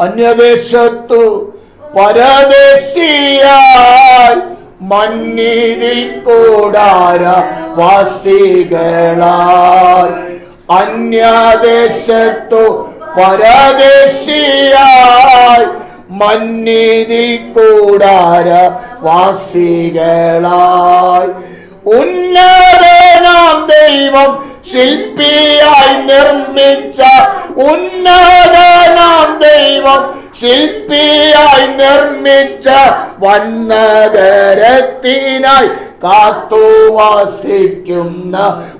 അന്യദേശത്തു പരദേശിയായി മന്നിതിൽ കൂടാര വാസികളായി. അന്യദേശത്തു പരദേശിയായി മന്നിതിൽ കൂടാര വാസികളായി. ഉന്നതനാം ദൈവം ശില്പിയായി നിർമ്മിച്ച, ഉന്നതനാം ദൈവം ശില്പിയായി നിർമ്മിച്ച വന്നഗരത്തിനായി കാത്തുവാസിക്കുന്ന,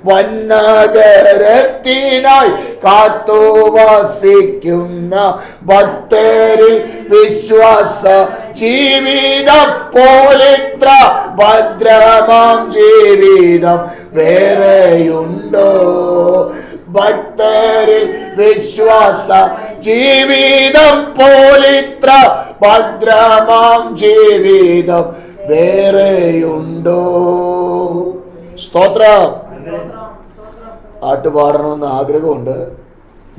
വന്നഗരത്തിനായി കാത്തുവാസിക്കുന്ന ഭക്തരിൽ വിശ്വാസ ജീവിതം പോലിത്ര ഭദ്രമാം ജീവിതം വേറെയുണ്ടോ? ഭക്തരിൽ വിശ്വാസ ജീവിതം പോലിത്ര ഭദ്രമാം ജീവിതം വേറെയുണ്ടോ? സ്തോത്രം. പാട്ട് പാടണമെന്ന് ആഗ്രഹമുണ്ട്,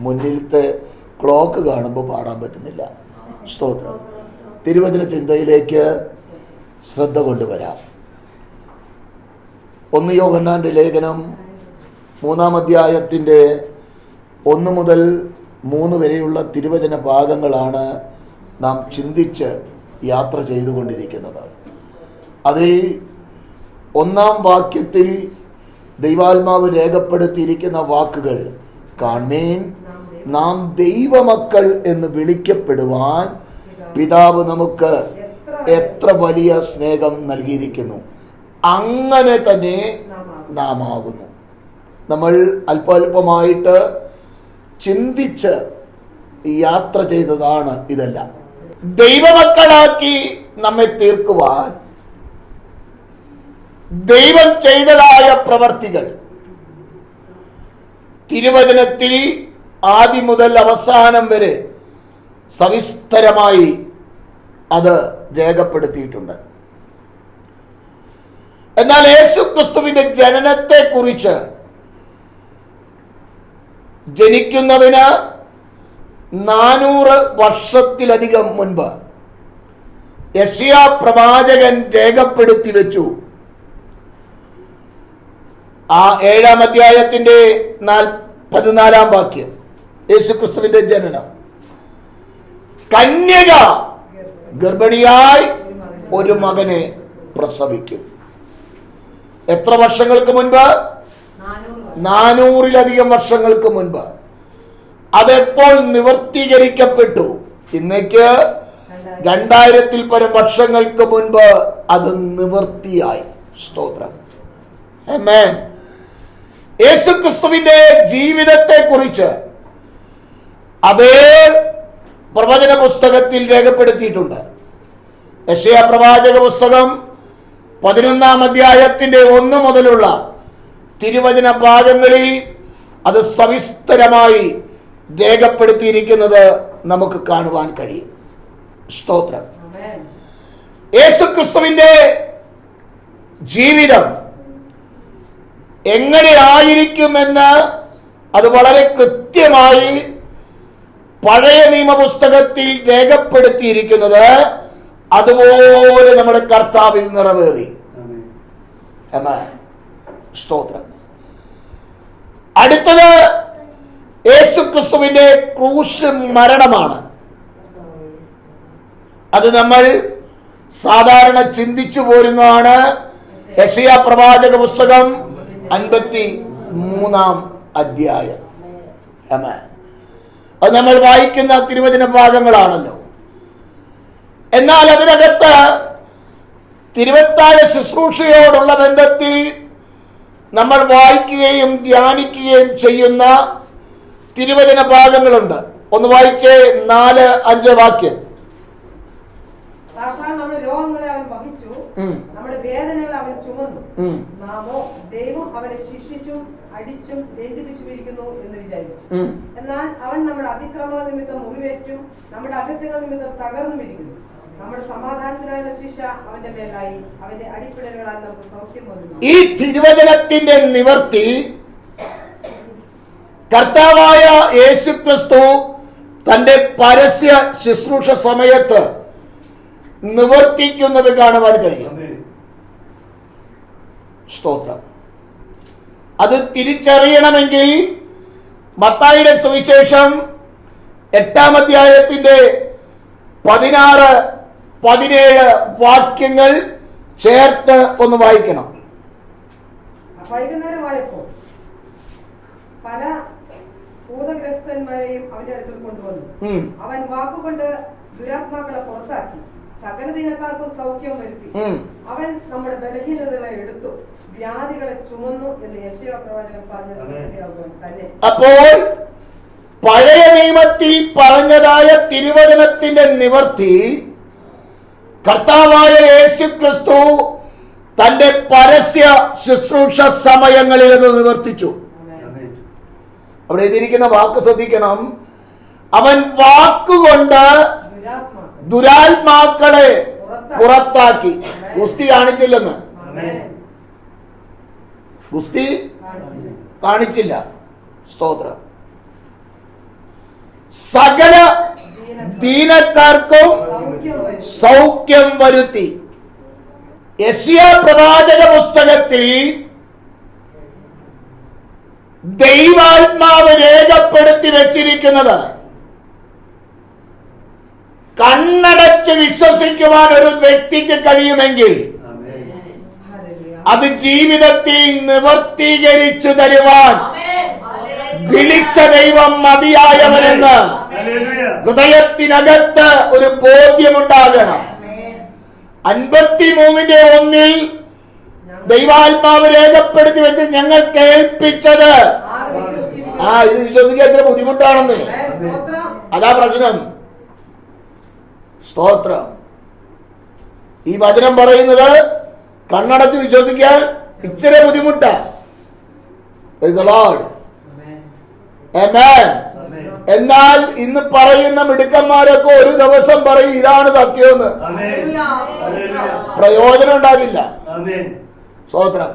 മുന്നിലത്തെ ക്ലോക്ക് കാണുമ്പോൾ പാടാൻ പറ്റുന്നില്ല. സ്തോത്രം. തിരുവചന ചിന്തയിലേക്ക് ശ്രദ്ധ കൊണ്ടുവരാം. 1 യോഹന്നാന്റെ ലേഖനം 3-ാം അധ്യായത്തിൻ്റെ 1 മുതൽ 3 വരെയുള്ള തിരുവചന ഭാഗങ്ങളാണ് നാം ചിന്തിച്ച് യാത്ര ചെയ്തുകൊണ്ടിരിക്കുന്നത്. അതിൽ 1-ാം വാക്യത്തിൽ ദൈവാത്മാവ് രേഖപ്പെടുത്തിയിരിക്കുന്ന വാക്കുകൾ, കാൺമീൻ, നാം ദൈവമക്കൾ എന്ന് വിളിക്കപ്പെടുവാൻ പിതാവ് നമുക്ക് എത്ര വലിയ സ്നേഹം നൽകിയിരിക്കുന്നു, അങ്ങനെ തന്നെ നാം ആകുന്നു. നമ്മൾ അല്പാൽപമായിട്ട് ചിന്തിച്ച് യാത്ര ചെയ്തതാണ് ഇതെല്ലാം. ദൈവമക്കളാക്കി നമ്മെ തീർക്കുവാൻ ദൈവം ചെയ്തതായ പ്രവർത്തികൾ തിരുവചനത്തിൽ ആദ്യം മുതൽ അവസാനം വരെ സവിസ്തരമായി അത് രേഖപ്പെടുത്തിയിട്ടുണ്ട്. എന്നാൽ യേശുക്രിസ്തുവിന്റെ ജനനത്തെ കുറിച്ച്, ജനിക്കുന്നതിന് 400 വർഷത്തിലധികം മുൻപ് യെശയ്യാ പ്രവാചകൻ രേഖപ്പെടുത്തി വെച്ചു. ആ 7-ാം അധ്യായത്തിന്റെ 14-ാം വാക്യം, യേശുക്രിസ്തുവിന്റെ ജനനം. കന്യക ഗർഭിണിയായി ഒരു മകനെ പ്രസവിക്കും. എത്ര വർഷങ്ങൾക്ക് മുൻപ്? 400-ലധികം വർഷങ്ങൾക്ക് മുൻപ്. അതെപ്പോൾ നിവർത്തീകരിക്കപ്പെട്ടു? ഇന്നേക്ക് 2000-ൽ പരം വർഷങ്ങൾക്ക് മുൻപ് അത് നിവർത്തിയായി. സ്തോത്രം. ആമേൻ. യേശുക്രിസ്തുവിന്റെ ജീവിതത്തെ കുറിച്ച് അതേ പ്രവചന പുസ്തകത്തിൽ രേഖപ്പെടുത്തിയിട്ടുണ്ട്. യെശയ്യാ പ്രവാചക പുസ്തകം 11-ാം അധ്യായത്തിന്റെ 1 മുതലുള്ള തിരുവചന ഭാഗങ്ങളിൽ അത് സവിസ്തരമായി രേഖപ്പെടുത്തിയിരിക്കുന്നത് നമുക്ക് കാണുവാൻ കഴിയും. സ്തോത്രം. യേശുക്രിസ്തുവിന്റെ ജീവിതം എങ്ങനെയായിരിക്കുമെന്ന് അത് വളരെ കൃത്യമായി പഴയ നിയമപുസ്തകത്തിൽ രേഖപ്പെടുത്തിയിരിക്കുന്നത് അതുപോലെ നമ്മുടെ കർത്താവിൽ നിറവേറി. സ്തോത്രം. അടുത്തത് യേശുക്രിസ്തുവിന്റെ ക്രൂശ് മരണമാണ്. അത് നമ്മൾ സാധാരണ ചിന്തിച്ചു പോരുന്നതാണ്. യെശയ്യാ പ്രവാചക പുസ്തകം 53-ാം അധ്യായം. അത് നമ്മൾ വായിക്കുന്ന തിരുവചന ഭാഗങ്ങളാണല്ലോ. എന്നാൽ അതിനകത്ത് തിരുവത്താഴ ശുശ്രൂഷയോടുള്ള ബന്ധത്തിൽ നമ്മൾ വായിക്കുകയും ധ്യാനിക്കുകയും ചെയ്യുന്ന തിരുവചന ഭാഗങ്ങളുണ്ട്. ഒന്ന് വായിച്ചേ, 4-5 വാക്യം. നമ്മുടെ രോഗങ്ങളെ അവൻ വഹിച്ചു, നമ്മുടെ വേദനകൾ അവൻ ചുമന്നു. നാമോ ദൈവം അവനെ ശിക്ഷിച്ചും അടിച്ചും ദണ്ഡിപ്പിച്ചുമിരിക്കുന്നു എന്ന് വിചാരിച്ചു. എന്നാൽ അവൻ നമ്മുടെ അതിക്രമ നിമിത്തം മുറിവേറ്റു, നമ്മുടെ അകൃത്യങ്ങൾ നിമിത്തം തകർന്നുമിരിക്കുന്നു. നമ്മുടെ സമാധാനത്തിനായുള്ള ശിക്ഷ അവന്റെ മേലായി, അവന്റെ അടിപ്പിടലുകളാൽ നമുക്ക് സൗഖ്യം വന്നു. ഈ തിരുവചനത്തിന്റെ നിവർത്തി കർത്താവായ യേശുക്രിസ്തു തന്റെ പരസ്യ ശുശ്രൂഷ സമയത്ത് നിവർത്തിക്കുന്നത് കാണുവാൻ കഴിയും. സ്തോത്രം. അത് തിരിച്ചറിയണമെങ്കിൽ മത്തായിയുടെ സുവിശേഷം 8-ാം അധ്യായത്തിന്റെ 16-17 വാക്യങ്ങൾ ചേർത്ത് ഒന്ന് വായിക്കണം. വൈകുന്നേരമായപ്പോൾ പല ഭൂതഗ്രസ്തന്മാരെയും അവന്റെ അടുക്കൽ കൊണ്ടുവന്നു. അവൻ വാക്കുകൊണ്ട് ദുരാത്മാക്കളെ പുറത്താക്കി സകല ദീനക്കാർക്കും സൗഖ്യം വരുത്തി. അവൻ നമ്മുടെ ബലഹീനതകളെ എടുത്തു വ്യാധികളെ ചുമന്നു എന്ന് യെശയ്യാ പ്രവാചകൻ പറഞ്ഞത് തന്നെ. അപ്പോൾ പഴയ നിയമത്തിൽ പറഞ്ഞതായ തിരുവചനത്തിന്റെ നിവർത്തി കർത്താവായ യേശു ക്രിസ്തു തന്റെ പരസ്യ ശുശ്രൂഷ സമയങ്ങളിൽ അത് നിവർത്തിച്ചു. അവിടെ എഴുതിയിരിക്കുന്ന വാക്ക് ശ്രദ്ധിക്കണം. അവൻ വാക്കുകൊണ്ട് ദുരാത്മാക്കളെ പുറത്താക്കി. ഗുസ്തി കാണിച്ചില്ലെന്ന്, ഗുസ്തി കാണിച്ചില്ല. സ്തോത്രം. സകല ദീനക്കാർക്കും സൗഖ്യം വരുത്തി. യെശയ്യാ പ്രവാചക പുസ്തകത്തിൽ ദൈവാത്മാവ് രേഖപ്പെടുത്തി വെച്ചിരിക്കുന്നത് കണ്ണടച്ച് വിശ്വസിക്കുവാൻ ഒരു വ്യക്തിക്ക് കഴിയുമെങ്കിൽ അത് ജീവിതത്തിൽ നിവർത്തീകരിച്ചു തരുവാൻ വിളിച്ച ദൈവം മതിയായവനെന്ന് ഹൃദയത്തിനകത്ത് ഒരു ബോധ്യമുണ്ടാകണം. 53:1 ദൈവാത്മാവ് രേഖപ്പെടുത്തി വെച്ച് ഞങ്ങൾ കേൾപ്പിച്ചത്. ഇത് വിശ്വസിക്കാൻ ഇത്ര ബുദ്ധിമുട്ടാണെന്ന്. അതാ പ്രശ്നം. സ്തോത്രം. ഈ വചനം പറയുന്നത് കണ്ണടച്ച് വിശ്വസിക്കാൻ ഇച്ചിരി ബുദ്ധിമുട്ടാ. എന്നാൽ ഇന്ന് പറയുന്ന മിടുക്കന്മാരൊക്കെ ഒരു ദിവസം പറയും ഇതാണ് സത്യമെന്ന്. പ്രയോജനം ഉണ്ടാകില്ല. സ്തോത്രം.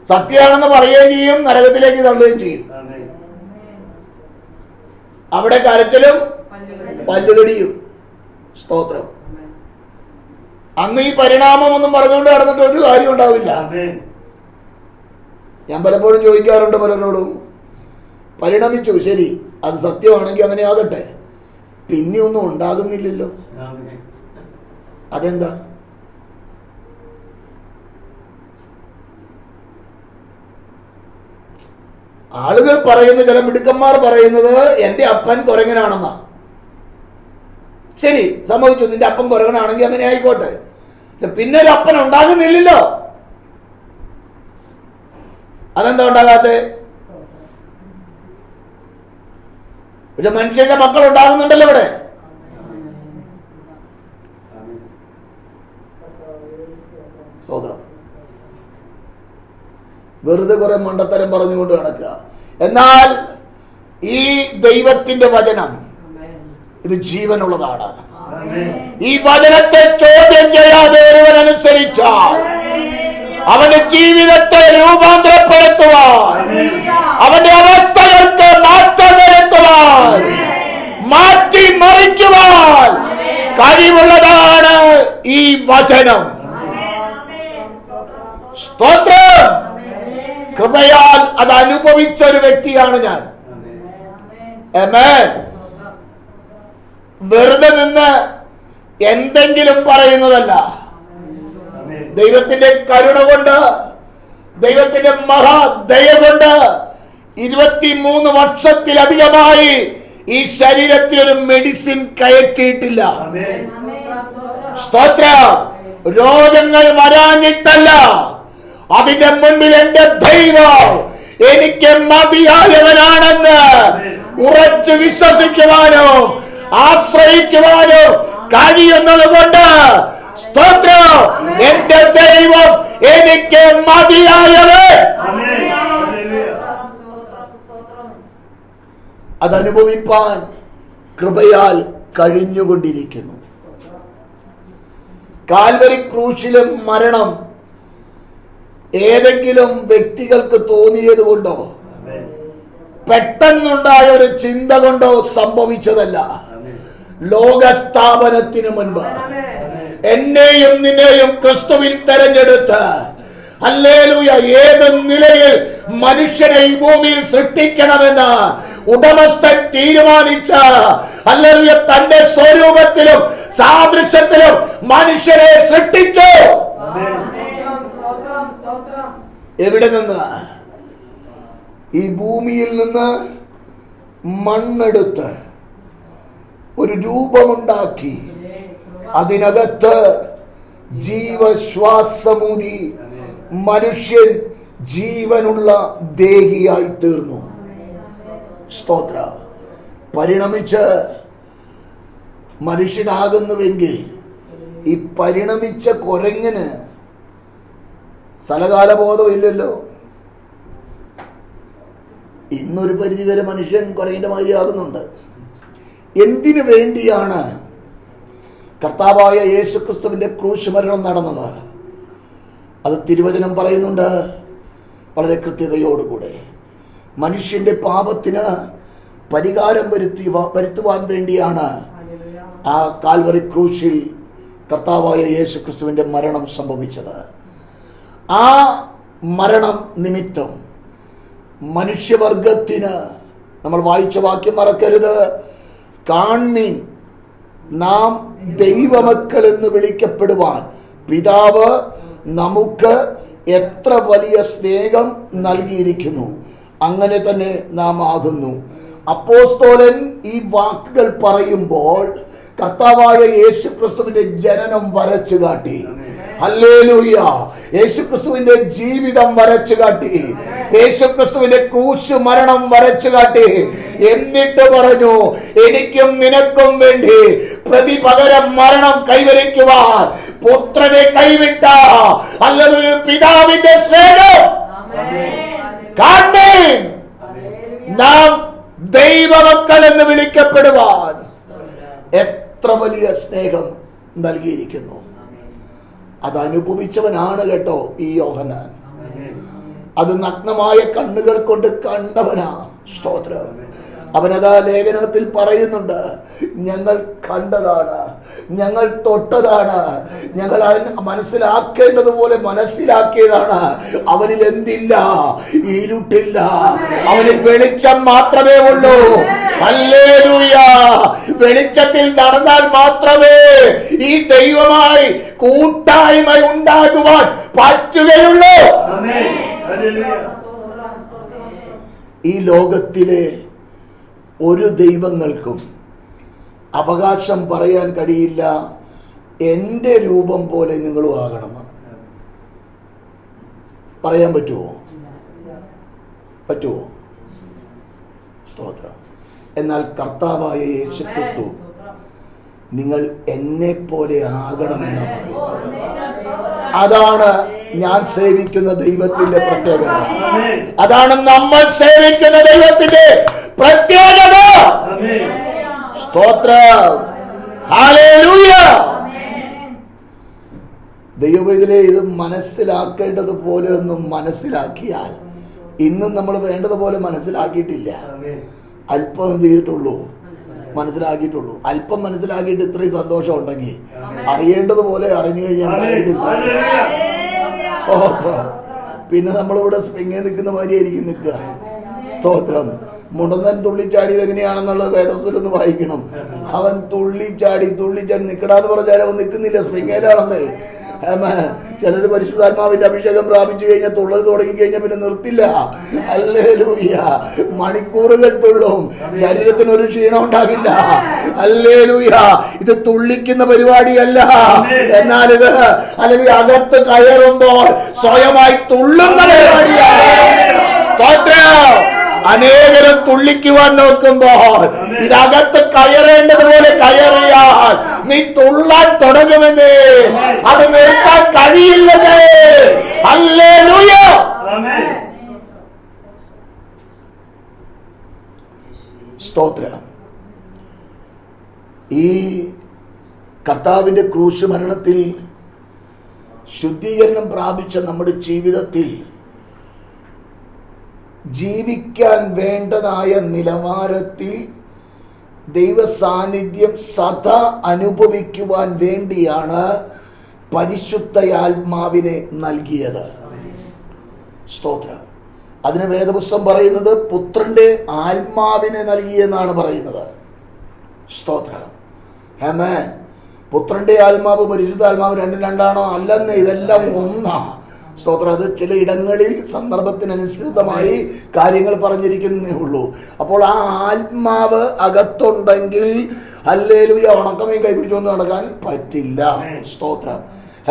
സത്യമാണെന്ന് പറയുകയും ചെയ്യും, നരകത്തിലേക്ക് തള്ളുകയും ചെയ്യും. അവിടെ കരച്ചിലും പല്ലുകടിയും. സ്തോത്രം. അന്ന് ഈ പരിണാമം ഒന്നും പറഞ്ഞുകൊണ്ട് നടന്നിട്ട് ഒരു കാര്യം ഉണ്ടാവില്ല. ഞാൻ പലപ്പോഴും ചോദിക്കാറുണ്ട് പലരോടും, പരിണമിച്ചു, ശരി, അത് സത്യമാണെങ്കിൽ അങ്ങനെ ആകട്ടെ, പിന്നെ ഒന്നും ഉണ്ടാകുന്നില്ലല്ലോ, അതെന്താ? ആളുകൾ പറയുന്ന, ചില മിടുക്കന്മാർ പറയുന്നത് എന്റെ അപ്പൻ കുരങ്ങനാണെന്നാ. ശരി, സമ്മതിച്ചു, നിന്റെ അപ്പൻ കുരങ്ങനാണെങ്കിൽ അങ്ങനെ ആയിക്കോട്ടെ, പിന്നെ ഒരു അപ്പൻ ഉണ്ടാകുന്നില്ലല്ലോ. അതെന്താ ഉണ്ടാകാത്തെ? പക്ഷെ മനുഷ്യന്റെ മക്കൾ ഉണ്ടാകുന്നുണ്ടല്ലോ ഇവിടെ. വെറുതെ കുറെ മണ്ടത്തരം പറഞ്ഞുകൊണ്ട് നടക്കുക. എന്നാൽ ഈ ദൈവത്തിന്റെ വചനം ഇത് ജീവനുള്ളതാണ്. ഈ വചനത്തെ ചോദ്യം ചെയ്യാതെ ഒരുവൻ അനുസരിച്ചാൽ അവന്റെ ജീവിതത്തെ രൂപാന്തരപ്പെടുത്തുവാൻ, അവന്റെ അവസ്ഥകൾക്ക് മാറ്റം വരുത്തുവാൻ, മാറ്റി മറിക്കുവാൻ കഴിവുള്ളതാണ് ഈ വചനം. സ്തോത്രം. കൃപയാൽ അത് അനുഭവിച്ച ഒരു വ്യക്തിയാണ് ഞാൻ. ആമേൻ. വെറുതെ നിന്ന് എന്തെങ്കിലും പറയുന്നതല്ല. ദൈവത്തിന്റെ കരുണ കൊണ്ട്, ദൈവത്തിന്റെ മഹാദയ കൊണ്ട് 23 വർഷത്തിലധികമായി ഈ ശരീരത്തിൽ ഒരു മെഡിസിൻ കയറ്റിയിട്ടില്ല. സ്തോത്രം. രോഗങ്ങൾ വരാഞ്ഞിട്ടല്ല, അതിന്റെ മുൻപിൽ എന്റെ ദൈവം എനിക്ക് മതിയായവനാണെന്ന് ഉറച്ചു വിശ്വസിക്കുവാനോ ആശ്രയിക്കുവാനോ കഴിയുന്നത് കൊണ്ട്, സ്തോത്രം, എന്റെ ദൈവം എനിക്ക് മതിയായവൻ. അതനുഭവിപ്പാൻ കൃപയാൽ കഴിഞ്ഞുകൊണ്ടിരിക്കുന്നു. കാൽവരി ക്രൂശിലെ മരണം ഏതെങ്കിലും വ്യക്തികൾക്ക് തോന്നിയത് കൊണ്ടോ പെട്ടെന്നുണ്ടായ ഒരു ചിന്ത കൊണ്ടോ സംഭവിച്ചതല്ല. ലോകസ്ഥാപനത്തിനു മുൻപ് എന്നെയും നിന്നെയും ക്രിസ്തുവിൽ തെരഞ്ഞെടുത്ത്, ഹല്ലേലൂയ, ഏത് നിലയിൽ മനുഷ്യനെ ഈ ഭൂമിയിൽ സൃഷ്ടിക്കണമെന്ന് ഉടമസ്ഥൻ തീരുമാനിച്ച, ഹല്ലേലൂയ, തന്റെ സ്വരൂപത്തിലും സാദൃശ്യത്തിലും മനുഷ്യരെ സൃഷ്ടിച്ചു. എവിടെ നിന്ന്? ഈ ഭൂമിയിൽ നിന്ന് മണ്ണെടുത്ത് ഒരു രൂപമുണ്ടാക്കി അതിനകത്ത് ജീവശ്വാസമൂതി മനുഷ്യൻ ജീവനുള്ള ദേഹിയായി തീർന്നു. സ്തോത്ര. പരിണമിച്ച് മനുഷ്യനാകുന്നുവെങ്കിൽ ഈ പരിണമിച്ച കുരങ്ങിന് സ്ഥലകാലബോധമില്ലല്ലോ. ഇന്നൊരു പരിധിവരെ മനുഷ്യൻ കുരങ്ങിന്റെ മാതിരി ആകുന്നുണ്ട്. എന്തിനു വേണ്ടിയാണ് കർത്താവായ യേശുക്രിസ്തുവിന്റെ ക്രൂശ് മരണം നടന്നത്? അത് തിരുവചനം പറയുന്നുണ്ട് വളരെ കൃത്യതയോടുകൂടെ. മനുഷ്യന്റെ പാപത്തിന് പരിഹാരം വരുത്തുവാൻ വേണ്ടിയാണ് ആ കാൽവറി ക്രൂശിൽ കർത്താവായ യേശുക്രിസ്തുവിന്റെ മരണം സംഭവിച്ചത്. ആ മരണം നിമിത്തം മനുഷ്യവർഗത്തിന്, നമ്മൾ വായിച്ച വാക്യം മറക്കരുത്, കാൺമീൻ, നാം ദൈവമക്കൾ എന്ന് വിളിക്കപ്പെടുവാൻ പിതാവ് നമുക്ക് എത്ര വലിയ സ്നേഹം നൽകിയിരിക്കുന്നു, അങ്ങനെ തന്നെ നാം ആകുന്നു. അപ്പോസ്തലൻ ഈ വാക്കുകൾ പറയുമ്പോൾ കർത്താവായ യേശുക്രിസ്തുവിന്റെ ജനനം വരച്ചു കാട്ടി. ഹല്ലേലൂയ. യേശുക്രിസ്തുവിന്റെ ജീവിതം വരച്ചു കാട്ടി. യേശുക്രിസ്തുവിന്റെ ക്രൂശ് മരണം വരച്ചു കാട്ടി. എന്നിട്ട് പറഞ്ഞു, എനിക്കും നിനക്കും വേണ്ടി പ്രതിപകരം മരണം കൈവരിക്കുവാൻ പുത്രനെ കൈവിട്ട അല്ലെങ്കിൽ പിതാവിന്റെ സ്നേഹം കാണേൻ, നാം ദൈവമക്കൾ എന്ന് വിളിക്കപ്പെടുവാൻ എത്ര വലിയ സ്നേഹം നൽകിയിരിക്കുന്നു. അത് അനുഭവിച്ചവനാണ് കേട്ടോ ഈ യോഹന്നാൻ. അത് നഗ്നമായ കണ്ണുകൾ കൊണ്ട് കണ്ടവനാ. സ്തോത്രം. അവനതാ ലേഖനത്തിൽ പറയുന്നുണ്ട്, ഞങ്ങൾ കണ്ടതാണ്, ഞങ്ങൾ തൊട്ടതാണ്, ഞങ്ങൾ മനസ്സിലാക്കേണ്ടതുപോലെ മനസ്സിലാക്കിയതാണ്. അവനിൽ എന്തില്ല? ഇരുട്ടില്ല, അവനിൽ വെളിച്ചം മാത്രമേ ഉള്ളൂ. ഹല്ലേലൂയ. വെളിച്ചത്തിൽ നടന്നാൽ മാത്രമേ ഈ ദൈവമായി കൂട്ടായ്മ ഉണ്ടാകുവാൻ പറ്റുകയുള്ളൂ. ഈ ലോകത്തിലെ ഒരു ദൈവങ്ങൾക്കും അവകാശം പറയാൻ കഴിയില്ല, എൻ്റെ രൂപം പോലെ നിങ്ങളും ആകണമെന്ന്. പറയാൻ പറ്റുമോ? പറ്റുമോ? സ്തോത്രം. എന്നാൽ കർത്താവായ യേശുക്രിസ്തു നിങ്ങൾ എന്നെ പോലെ ആകണമെന്നാണ് പറയുന്നത്. അതാണ് ഞാൻ സേവിക്കുന്ന ദൈവത്തിന്റെ പ്രത്യേകത. അതാണ് നമ്മൾ സേവിക്കുന്ന ദൈവത്തിന്റെ പ്രത്യേകത. സ്തോത്രം. ഹല്ലേലൂയ. ദൈവവേദിലെ ഇത് മനസ്സിലാക്കേണ്ടതുപോലെ ഒന്നും മനസ്സിലാക്കിയാൽ, ഇന്നും നമ്മൾ വേണ്ടതുപോലെ മനസ്സിലാക്കിയിട്ടില്ല. അല്പം എന്ത് ചെയ്തിട്ടുള്ളൂ? മനസ്സിലാക്കിയിട്ടുള്ളൂ. അല്പം മനസ്സിലാക്കിയിട്ട് ഇത്രയും സന്തോഷം ഉണ്ടെങ്കിൽ അറിയേണ്ടതുപോലെ അറിഞ്ഞു കഴിഞ്ഞാൽ സ്തോത്രം. പിന്നെ നമ്മളിവിടെ സ്പ്രിങ്ങിൽ നിൽക്കുന്ന മാതിരിയായിരിക്കും നിൽക്കുക. സ്തോത്രം. മുടന്തൻ തുള്ളിച്ചാടിയത് എങ്ങനെയാണെന്നുള്ളത് വേദപുസ്തകത്തിലൊന്ന് വായിക്കണം. അവൻ തുള്ളിച്ചാടി നിൽക്കടാന്ന് പറഞ്ഞാൽ അവൻ നിൽക്കുന്നില്ല, സ്പ്രിങ്ങേലാണെന്ന്. ചിലര് പരിശുദ്ധാത്മാവിന്റെ അഭിഷേകം പ്രാപിച്ചു കഴിഞ്ഞാൽ തുള്ളൽ തുടങ്ങി കഴിഞ്ഞാൽ പിന്നെ നിർത്തില്ല. ഹല്ലേലൂയ. മണിക്കൂറുകൾ തുള്ളും, ശരീരത്തിന് ഒരു ക്ഷീണം ഉണ്ടാകില്ല. ഹല്ലേലൂയ. ഇത് തുള്ളിക്കുന്ന പരിപാടിയല്ല. എന്നാൽ ഇത് അല്ലെങ്കിൽ അകത്ത് കയറുമ്പോൾ സ്വയമായി തുള്ളുന്ന പരിപാടിയാണ്. സ്തോത്രം. അനേകരും തുള്ളിക്കുവാൻ നോക്കുമ്പോൾ ഇതകത്ത് കയറേണ്ടതുപോലെ കയറിയാൽ നീ തുള്ളാൻ തുടങ്ങുമെന്ന്, അത് നിർത്താൻ കഴിയില്ലെന്ന്. ഹല്ലേലൂയ. സ്തോത്രം. ഈ കർത്താവിന്റെ ക്രൂശ് മരണത്തിൽ ശുദ്ധീകരണം പ്രാപിച്ച നമ്മുടെ ജീവിതത്തിൽ ജീവിക്കാൻ വേണ്ടതായ നിലവാരത്തിൽ ദൈവ സാന്നിധ്യം സദാ അനുഭവിക്കുവാൻ വേണ്ടിയാണ് പരിശുദ്ധ-ആത്മാവിനെ നൽകിയത്. സ്തോത്രം. അതിന് വേദപുസ്തകം പറയുന്നത് പുത്രന്റെ ആത്മാവിനെ നൽകിയെന്നാണ് പറയുന്നത്. സ്തോത്രം. ആമേൻ. പുത്രന്റെ ആത്മാവ് പരിശുദ്ധാത്മാവ് രണ്ടും രണ്ടാണോ? അല്ലെന്ന്, ഇതെല്ലാം ഒന്നാ. സ്തോത്രം. അത് ചില ഇടങ്ങളിൽ സന്ദർഭത്തിനനുസൃതമായി കാര്യങ്ങൾ പറഞ്ഞിരിക്കുന്നേ ഉള്ളൂ. അപ്പോൾ ആ ആത്മാവ് അകത്തുണ്ടെങ്കിൽ ഹല്ലേലൂയ ഉണക്കമേ കൈപിടിച്ചുകൊണ്ട് നടക്കാൻ പറ്റില്ല. സ്തോത്രം.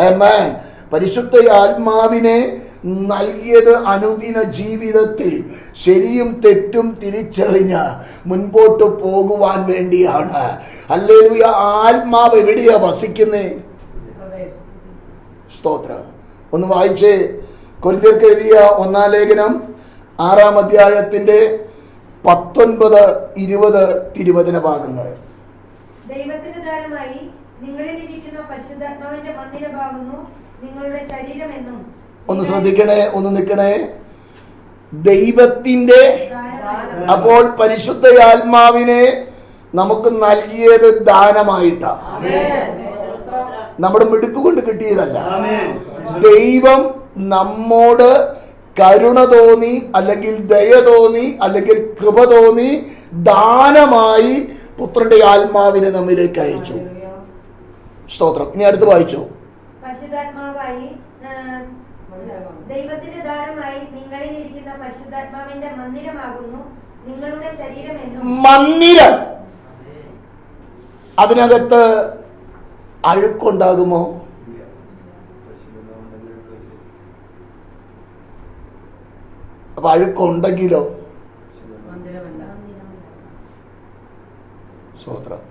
ആമേൻ. പരിശുദ്ധ ആത്മാവിനെ നൽകിയത് അനുദിന ജീവിതത്തിൽ ശരിയും തെറ്റും തിരിച്ചറിഞ്ഞ് മുൻപോട്ട് പോകുവാൻ വേണ്ടിയാണ്. ഹല്ലേലൂയ. ആത്മാവ് എവിടെയാ വസിക്കുന്നേ? സ്തോത്രം. ഒന്ന് വായിച്ചേ. കൊരിന്ത്യർക്ക് എഴുതിയ 1-ാം ലേഖനം 6-ാം അധ്യായത്തിന്റെ 19, 20 തിരുവചന ഭാഗങ്ങൾ. ദൈവത്തിന്റെ ദാനമായി നിങ്ങളിൽ ഇരിക്കുന്ന പരിശുദ്ധാത്മാവിന്റെ മന്ദിരമാകുന്നു നിങ്ങളുടെ ശരീരമെന്നും. ഒന്ന് ശ്രദ്ധിക്കണേ, ഒന്ന് നിൽക്കണേ. ദൈവത്തിന്റെ, അപ്പോൾ പരിശുദ്ധ ആത്മാവിനെ നമുക്ക് നൽകിയത് ദാനമായിട്ടാ. നമ്മുടെ മിടുക്കുകൊണ്ട് കിട്ടിയതല്ല. ദൈവം നമ്മോട് കരുണ തോന്നി, അല്ലെങ്കിൽ ദയ തോന്നി, അല്ലെങ്കിൽ കൃപ തോന്നി ദാനമായി പുത്രന്റെ ആത്മാവിനെ നമ്മിലേക്ക് അയച്ചു. സ്തോത്രം. ഇനി അടുത്ത് വായിച്ചു. പരിശുദ്ധാത്മാവായി ദൈവത്തിന്റെ ദാനമായി നിങ്ങളിൽ ഇരിക്കുന്ന പരിശുദ്ധാത്മാവിന്റെ മന്ദിരമാകുന്നു നിങ്ങളുടെ ശരീരമെന്നും. മന്ദിരം, അതിനകത്ത് അഴുക്കുണ്ടാകുമോ? അപ്പൊ അഴുക്കുണ്ടെങ്കിലോ? സ്തോത്രം.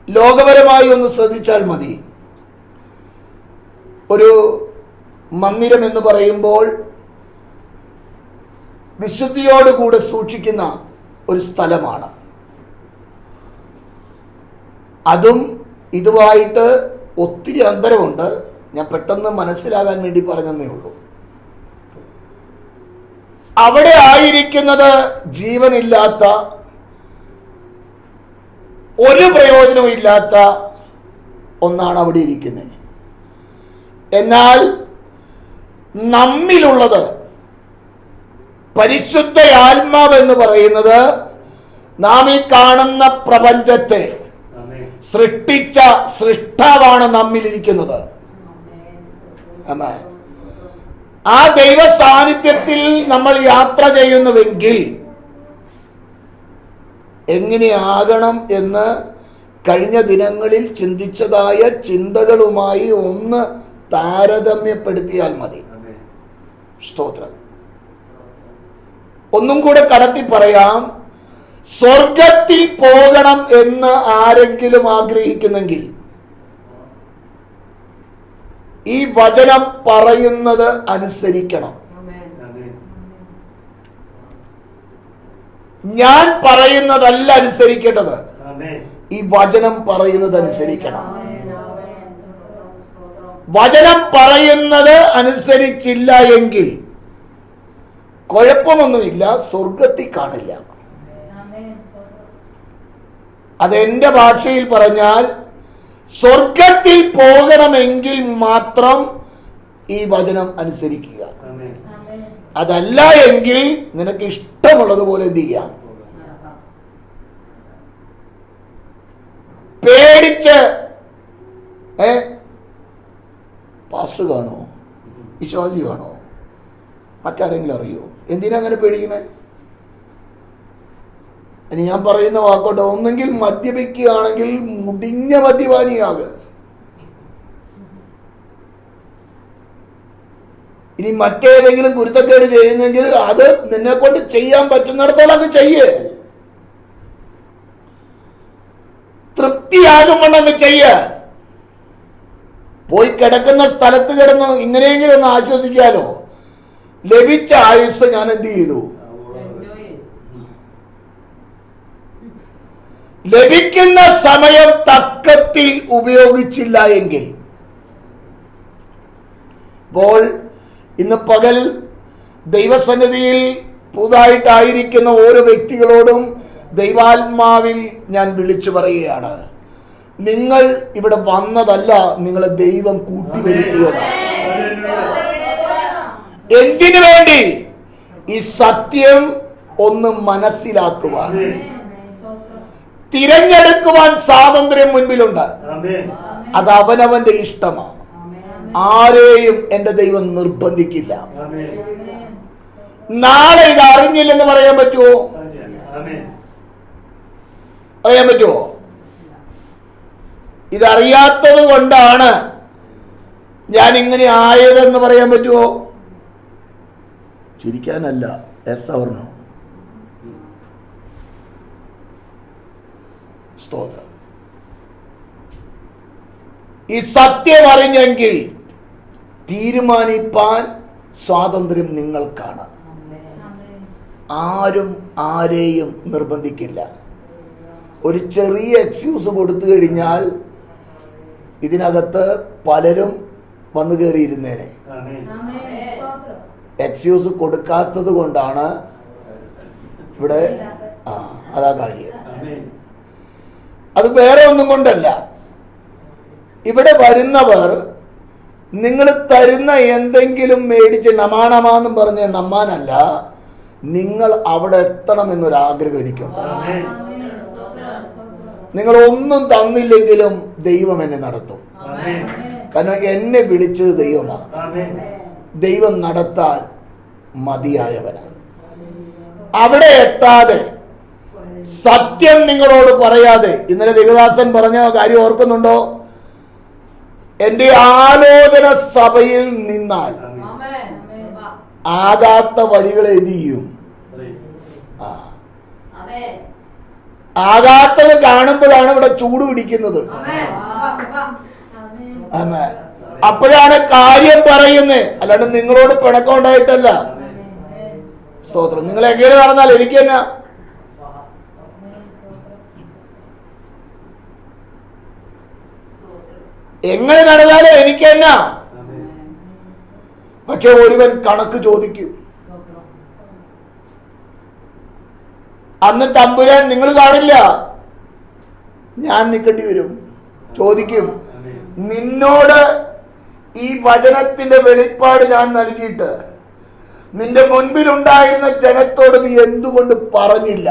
ലോകപരമായി ഒന്ന് ശ്രദ്ധിച്ചാൽ മതി. ഒരു മന്ദിരം എന്ന് പറയുമ്പോൾ വിശുദ്ധിയോടുകൂടെ സൂക്ഷിക്കുന്ന ഒരു സ്ഥലമാണ്. അതും ഇതുമായിട്ട് ഒത്തിരി അന്തരമുണ്ട്. ഞാൻ പെട്ടെന്ന് മനസ്സിലാകാൻ വേണ്ടി പറഞ്ഞതേ ഉള്ളൂ. അവിടെ ആയിരിക്കുന്നത് ജീവനില്ലാത്ത, ഒരു പ്രയോജനവും ഇല്ലാത്ത ഒന്നാണ് അവിടെ ഇരിക്കുന്നത്. എന്നാൽ നമ്മിലുള്ളത് പരിശുദ്ധ ആത്മാവ് എന്ന് പറയുന്നത് നാം ഈ കാണുന്ന പ്രപഞ്ചത്തെ സൃഷ്ടിച്ച സൃഷ്ടാവാണ് നമ്മിലിരിക്കുന്നത്. ആ ദൈവ സാന്നിധ്യത്തിൽ നമ്മൾ യാത്ര ചെയ്യുന്നുവെങ്കിൽ എങ്ങനെയാകണം എന്ന് കഴിഞ്ഞ ദിനങ്ങളിൽ ചിന്തിച്ചതായ ചിന്തകളുമായി ഒന്ന് താരതമ്യപ്പെടുത്തിയാൽ മതി. സ്തോത്രം. ഒന്നും കൂടെ കടത്തി പറയാം. സ്വർഗത്തിൽ പോകണം എന്ന് ആരെങ്കിലും ആഗ്രഹിക്കുന്നെങ്കിൽ ഈ വചനം പറയുന്നത് അനുസരിക്കണം. ഞാൻ പറയുന്നതല്ല അനുസരിക്കേണ്ടത്, ഈ വചനം പറയുന്നത് അനുസരിക്കണം. വചനം പറയുന്നത് അനുസരിച്ചില്ല എങ്കിൽ കുഴപ്പമൊന്നുമില്ല, സ്വർഗത്തിൽ കാണില്ല. അതെന്റെ ഭാഷയിൽ പറഞ്ഞാൽ സ്വർഗത്തിൽ പോകണമെങ്കിൽ മാത്രം ഈ വചനം അനുസരിക്കുക. അതല്ല എങ്കിൽ നിനക്ക് ഇഷ്ടമുള്ളതുപോലെ എന്ത് ചെയ്യാം. പേടിച്ച് പാസ്റ്റർ കാണോ, വിശ്വാസി കാണോ, മറ്റാരെങ്കിലും അറിയോ? എന്തിനാ അങ്ങനെ പേടിക്കണേ? ഇനി ഞാൻ പറയുന്ന വാക്കോട്ടെ, ഒന്നെങ്കിൽ മദ്യപിക്കുകയാണെങ്കിൽ മുടിഞ്ഞ മദ്യപാനിയാകുക. ഇനി മറ്റേതെങ്കിലും കുരുത്തക്കേട് ചെയ്യുന്നെങ്കിൽ അത് നിന്നെ കൊണ്ട് ചെയ്യാൻ പറ്റുന്നിടത്തോളം അങ്ങ് ചെയ്യേ. തൃപ്തിയാകുമ്പോൾ അങ്ങ് ചെയ്യ. പോയി കിടക്കുന്ന സ്ഥലത്ത് കിടന്ന് ഇങ്ങനെയെങ്കിലും ഒന്ന് ആശ്വസിക്കാലോ. ലഭിച്ച ആയുസ് ഞാൻ എന്ത് ചെയ്തു? ലഭിക്കുന്ന സമയം തക്കത്തിൽ ഉപയോഗിച്ചില്ല എങ്കിൽ, ഇപ്പോൾ ഇന്ന് പകൽ ദൈവസന്നിധിയിൽ പുതുതായിട്ടായിരിക്കുന്ന ഓരോ വ്യക്തികളോടും ദൈവാത്മാവിൽ ഞാൻ വിളിച്ചു പറയുകയാണ്, നിങ്ങൾ ഇവിടെ വന്നതല്ല, നിങ്ങളെ ദൈവം കൂട്ടിവരുത്തിയതാണ്. എന്തിനു വേണ്ടി? ഈ സത്യം ഒന്ന് മനസ്സിലാക്കുവാൻ, തിരഞ്ഞെടുക്കുവാൻ സ്വാതന്ത്ര്യം മുൻപിലുണ്ട്. അത് അവനവന്റെ ഇഷ്ടമാണ്. ആരെയും എന്റെ ദൈവം നിർബന്ധിക്കില്ല. നാളെ ഇത് അറിഞ്ഞില്ലെന്ന് പറയാൻ പറ്റുമോ? പറയാൻ പറ്റുമോ? ഇതറിയാത്തത് കൊണ്ടാണ് ഞാൻ ഇങ്ങനെ ആയതെന്ന് പറയാൻ പറ്റുമോ? ചിരിക്കാനല്ല, എസ് അവർണോ. സ്തോത്രം. ഈ സത്യം അറിഞ്ഞെങ്കിൽ തീരുമാനിപ്പാൻ സ്വാതന്ത്ര്യം നിങ്ങൾക്കാണ്. ആരും ആരെയും നിർബന്ധിക്കില്ല. ഒരു ചെറിയ എക്സ്ക്യൂസ് കൊടുത്തു കഴിഞ്ഞാൽ ഇതിനകത്ത് പലരും വന്നു കയറിയിരുന്നേനെ. എക്സ്ക്യൂസ് കൊടുക്കാത്തത് കൊണ്ടാണ് ഇവിടെ അതാ കാര്യം. അത് വേറെ ഒന്നും കൊണ്ടല്ല. ഇവിടെ വരുന്നവർ നിങ്ങൾ തരുന്ന എന്തെങ്കിലും മേടിച്ച് നമാനമാന്നും പറഞ്ഞ് നമ്മാനല്ല, നിങ്ങൾ അവിടെ എത്തണമെന്നൊരാഗ്രഹം എനിക്കുണ്ട്. നിങ്ങൾ ഒന്നും തന്നില്ലെങ്കിലും ദൈവം എന്നെ നടത്തും. കാരണം എന്നെ വിളിച്ചത് ദൈവമാണ്. ദൈവം നടത്താൻ മതിയായവനാണ്. അവിടെ എത്താതെ, സത്യം നിങ്ങളോട് പറയാതെ, ഇന്നലെ ദേവദാസൻ പറഞ്ഞ കാര്യം ഓർക്കുന്നുണ്ടോ? എന്റെ ആലോചന സഭയിൽ നിന്നാൽ ആകാത്ത വഴികൾ എന്ത് ചെയ്യും? ആകാത്തത് കാണുമ്പോഴാണ് ഇവിടെ ചൂട് പിടിക്കുന്നത്. അപ്പോഴാണ് കാര്യം പറയുന്നത്, അല്ലാണ്ട് നിങ്ങളോട് പിണക്കം ഉണ്ടായിട്ടല്ല. സ്തോത്രം. നിങ്ങൾ എങ്ങനെ നടന്നാൽ എനിക്ക് തന്നെ എങ്ങനെ നടന്നാലേ എനിക്ക് തന്നെ. പക്ഷെ ഒരുവൻ കണക്ക് ചോദിക്കും. അന്ന് തമ്പുരാൻ നിങ്ങൾ കാണില്ല, ഞാൻ നിൽക്കേണ്ടി വരും. ചോദിക്കും, നിന്നോട് ഈ വചനത്തിന്റെ വെളിപ്പാട് ഞാൻ നൽകിയിട്ട് നിന്റെ മുൻപിലുണ്ടായിരുന്ന ജനത്തോട് നീ എന്തുകൊണ്ട് പറഞ്ഞില്ല?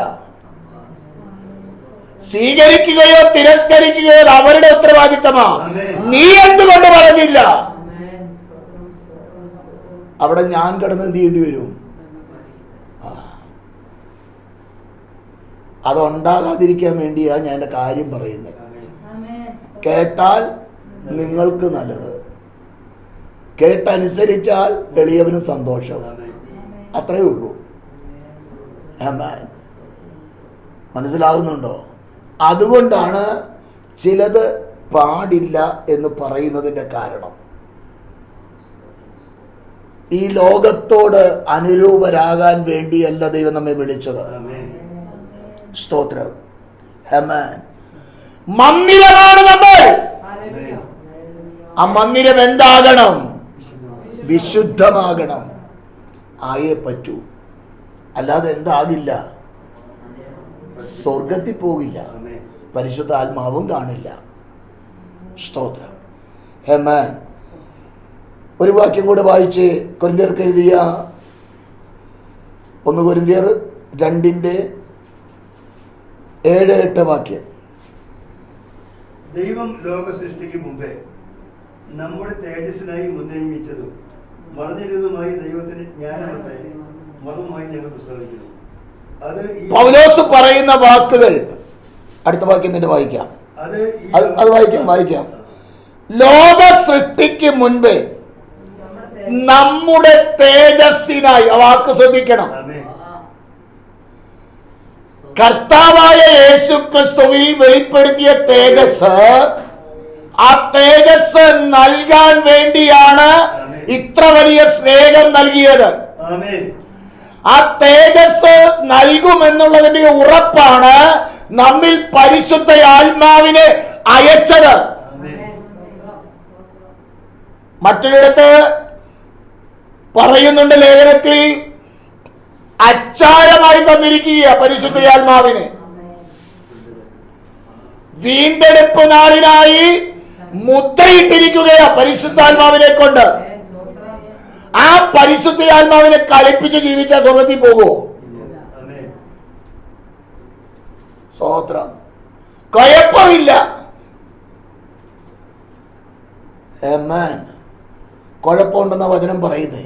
സ്വീകരിക്കുകയോ തിരസ്കരിക്കുകയോ അവരുടെ ഉത്തരവാദിത്തമാ. നീ എന്തുകൊണ്ട് പറഞ്ഞില്ല? അവിടെ ഞാൻ കിടന്ന് എന്ത് ചെയ്യേണ്ടി വരും? അതുണ്ടാകാതിരിക്കാൻ വേണ്ടിയാ ഞാൻ എൻ്റെ കാര്യം പറയുന്നത്. കേട്ടാൽ നിങ്ങൾക്ക് നല്ലത്, കേട്ടനുസരിച്ചാൽ എളിയവനും സന്തോഷം. അത്രയേ ഉള്ളൂ. മനസ്സിലാകുന്നുണ്ടോ? അതുകൊണ്ടാണ് ചിലത് പാടില്ല എന്ന് പറയുന്നതിന്റെ കാരണം. ഈ ലോകത്തോട് അനുരൂപരാകാൻ വേണ്ടിയല്ല ദൈവം നമ്മെ വിളിച്ചത്. സ്തോത്രം. മന്ദിരമാണ് നമ്മൾ. ആ മന്ദിരം എന്താകണം? വിശുദ്ധമാകണം. ആയേ പറ്റൂ. അല്ലാതെ എന്താകില്ല? സ്വർഗത്തിൽ പോകില്ല, പരിശുദ്ധ ആത്മാവും കാണില്ല. സ്തോത്രം. ഹേമൻ. ഒരു വാക്യം കൂടെ വായിച്ച് കൊരിന്ത്യർക്ക് എഴുതിയ 1 കൊരിന്ത്യർ 2:7-8 വാക്യം. ദൈവം ലോക സൃഷ്ടിക്ക് മുമ്പേ നമ്മുടെ തേജസ്സിനായി മുൻനിയമിച്ചതും മറഞ്ഞിരുന്നതുമായി ദൈവത്തിന് ജ്ഞാനമത്രേ മർമ്മമായി ഞങ്ങൾ പ്രസ്താവിക്കുന്നു. പൗലോസ് പറയുന്ന വാക്കുകൾ അടുത്ത വാക്യം തന്നെ വായിക്കാം. അത് വായിക്കാം. ലോക സൃഷ്ടിക്ക് മുൻപേ നമ്മുടെ തേജസ്സിനായി, ആ വാക്ക് ശ്രദ്ധിക്കണം, കർത്താവായ യേശു ക്രിസ്തുവിൽ വെളിപ്പെടുത്തിയ തേജസ്, ആ തേജസ് നൽകാൻ വേണ്ടിയാണ് ഇത്ര വലിയ സ്നേഹം നൽകിയത്. ആ തേജസ് നൽകുമെന്നുള്ളതിന്റെ ഉറപ്പാണ് നമ്മിൽ പരിശുദ്ധ ആത്മാവിനെ അയച്ചത്. മറ്റൊരിടത്ത് പറയുന്നുണ്ട് ലേഖനത്തിൽ, അച്ചാരമായി തന്നിരിക്കുക പരിശുദ്ധയാത്മാവിനെ. വീണ്ടെടുപ്പ് നാളിനായി മുദ്രയിട്ടിരിക്കുകയാ പരിശുദ്ധാത്മാവിനെ കൊണ്ട്. ആ പരിശുദ്ധയാത്മാവിനെ കളിപ്പിച്ച് ജീവിച്ച സ്വർഗത്തിൽ പോകുമോ? സ്തോത്രം. കുഴപ്പമില്ല. ആമേൻ. കുഴപ്പമുണ്ടെന്ന വചനം പറയുന്നേ.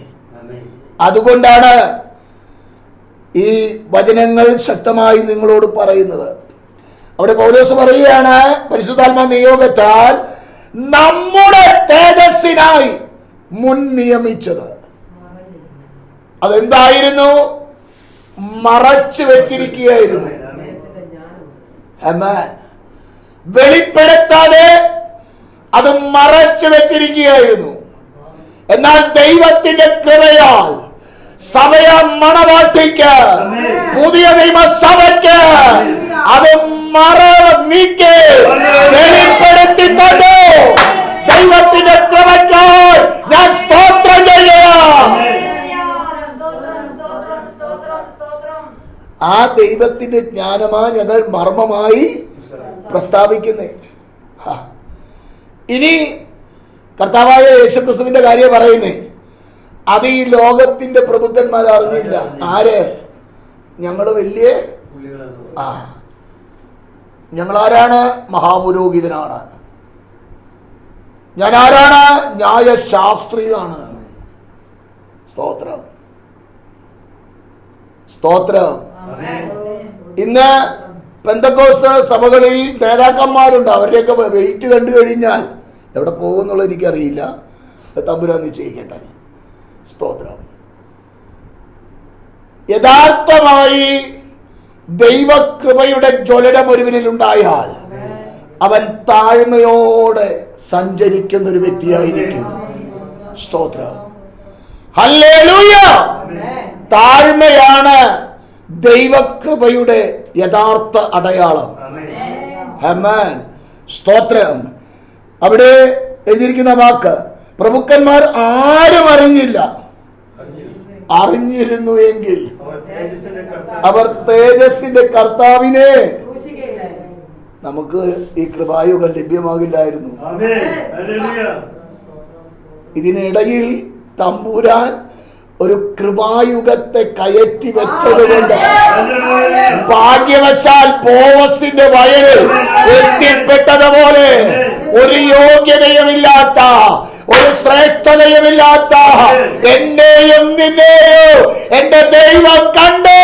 അതുകൊണ്ടാണ് ഈ വചനങ്ങൾ ശക്തമായി നിങ്ങളോട് പറയുന്നത്. അവിടെ പൗലോസ് പറയുകയാണ്, പരിശുദ്ധാത്മാ നിയോഗത്താൽ നമ്മുടെ തേജസ്സിനായി മുൻ നിയമിച്ചത്. അതെന്തായിരുന്നു? മറച്ചു വെച്ചിരിക്കുകയായിരുന്നു. ആമേൻ. വെളിപ്പെടുത്താതെ അത് മറച്ചു വെച്ചിരിക്കുകയായിരുന്നു. എന്നാൽ ദൈവത്തിന്റെ കൃപയാൽ സഭയ മണവാട്ടിക്ക്, പുതിയ നിയമസഭയ്ക്ക് അത് മറ നീക്കി വെളിപ്പെടുത്തിക്കൊണ്ട് ദൈവത്തിന്റെ കൃപയ്ക്കായി ഞാൻ സ്തോത്രം ചെയ്യാം. ആ ദൈവത്തിന്റെ ജ്ഞാനമാണ് ഞങ്ങൾ മർമ്മമായി പ്രസ്താവിക്കുന്നേ. ഇനി കർത്താവായ യേശുക്രിസ്തുവിന്റെ കാര്യം പറയുന്നേ. അത് ഈ ലോകത്തിന്റെ പ്രബുദ്ധന്മാർ അറിഞ്ഞില്ല. ആര്? ഞങ്ങള് വലിയ ഞങ്ങളാരാണ്? മഹാപുരോഹിതനാണ്. ഞാൻ ആരാണ്? ന്യായശാസ്ത്രിയാണ്. സ്തോത്രം, സ്തോത്രം. ഇന്ന് പെന്തക്കോസ്ത് സഭകളിൽ നേതാക്കന്മാരുണ്ട്. അവരുടെയൊക്കെ വെയിറ്റ് കണ്ടു കഴിഞ്ഞാൽ എവിടെ പോകുന്നുള്ളത് എനിക്കറിയില്ല. തമ്പുരാൻ നിശ്ചയിക്കട്ടെ. സ്തോത്രം. യഥാർത്ഥമായി ദൈവകൃപയുടെ ജ്വലനം ഒരുവനിൽ ഉണ്ടായാൽ അവൻ താഴ്മയോടെ സഞ്ചരിക്കുന്ന ഒരു വ്യക്തിയായിരിക്കും. സ്തോത്രം. ഹല്ലേലൂയ. താഴ്മയാണ് ദൈവകൃപയുടെ യഥാർത്ഥ അടയാളം. ആമേൻ. സ്തോത്രം. അവിടെ എഴുതിയിരിക്കുന്ന വാക്ക്, പ്രഭുക്കന്മാർ ആരും അറിഞ്ഞില്ല. അറിഞ്ഞിരുന്നു എങ്കിൽ അവർ തേജസ്സിന്റെ കർത്താവിനെ, നമുക്ക് ഈ കൃപായുഗം ലഭ്യമാകില്ലായിരുന്നു. ഇതിനിടയിൽ തമ്പുരാൻ ഒരു കൃപായുഗത്തെ കയറ്റി വെച്ചതുകൊണ്ട് ഭാഗ്യവശാൽ ബോവസിന്റെ വയലിൽ എത്തിപ്പെട്ടതുപോലെ ഒരു യോഗ്യതയുമില്ലാത്ത, ഒരു ശ്രേഷ്ഠതയുമില്ലാത്ത എന്നെയും നിന്നെയും എന്റെ ദൈവം കണ്ടു.